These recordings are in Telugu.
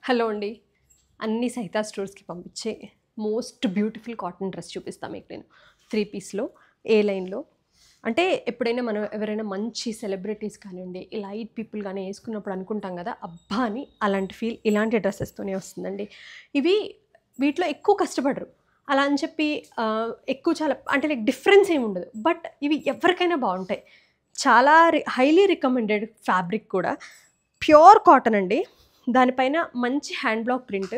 హలో అండి. అన్ని సైతా స్టోర్స్‌కి పంపించే మోస్ట్ బ్యూటిఫుల్ కాటన్ డ్రెస్ చూపిస్తా మీకు నేను. 3 పీస్‌లో, ఏ లైన్‌లో. అంటే ఎప్పుడైనా మనం ఎవరైనా మంచి సెలబ్రిటీస్ కానివ్వండి, ఈ లైట్ పీపుల్ గాని ఏసుకున్నప్పుడు అనుకుంటాం గదా! అబ్బా! అని అలాంటి ఫీల్ ఇలాంటి డ్రెసెస్‌తోనే వస్తుందండి. ఇవి వీటిలో ఎక్కువ కష్టపడరు. అలా అని చెప్పి ఎక్కువ చాలా అంటే లైక్ డిఫరెన్స్ ఏమి ఉండదు. బట్ ఇవి ఎవరికైనా బావుంటాయి. చాలా హైలీ రికమెండెడ్ ఫ్యాబ్రిక్ కూడా. ప్యూర్ కాటన్ అండి. దానిపైన మంచి హ్యాండ్ బ్లాక్ ప్రింట్.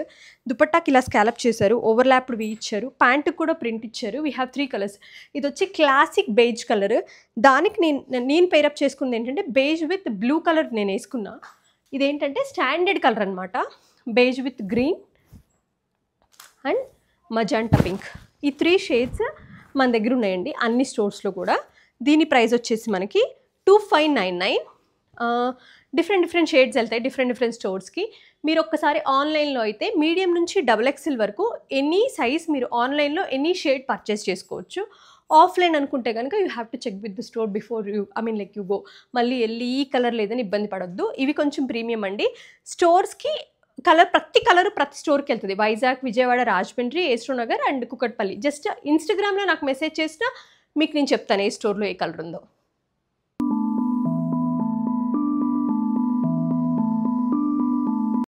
దుపట్టాకి ఇలా స్కాలప్ చేశారు. ఓవర్‌లాప్‌డ్‌వి ఇచ్చారు. ప్యాంట్‌కి కూడా ప్రింట్ ఇచ్చారు. We have 3 colours. ఇదొచ్చి క్లాసిక్ బేజ్ కలర్. దానికి నేను పెయిరప్ చేసుకుందేంటంటే బేజ్ విత్ బ్లూ కలర్ నేనేసుకున్నా. ఇదేంటంటే స్టాండర్డ్ కలర్ అనమాట. Beige with green and magenta pink. ఈ 3 షేడ్స్ మన దగ్గర ఉన్నాయండి అన్ని స్టోర్స్‌లో కూడా. దీని ప్రైస్ వచ్చేసి మనకి 2599. డిఫరెంట్ షేడ్స్ వెళ్తాయి డిఫరెంట్ స్టోర్స్‌కి. మీరు ఒక్కసారి ఆన్‌లైన్‌లో అయితే మీడియం నుంచి డబుల్ ఎక్స్‌ఎల్ వరకు ఎనీ సైజ్ మీరు ఆన్‌లైన్‌లో ఎనీ షేడ్ పర్చేస్ చేసుకోవచ్చు. ఆఫ్‌లైన్ అనుకుంటే గనుక you have to check with the store before you like you go. మళ్ళీ ఎళ్లి ఈ కలర్ లేదని ఇబ్బంది పడొద్దు. ఇవి కొంచెం ప్రీమియం అండి. స్టోర్స్‌కి ప్రతి కలర్ ప్రతి స్టోర్‌కి వెళ్తది. వైజాగ్, విజయవాడ, రాజమండ్రి, ఏస్ట్రో నగర్ అండ్ కూకట్పల్లి. జస్ట్ ఇన్‌స్టాగ్రామ్‌లో నాకు మెసేజ్ చేసినా మీకు నేను చెప్తాను ఏ స్టోర్‌లో ఏ కలర్ ఉందో.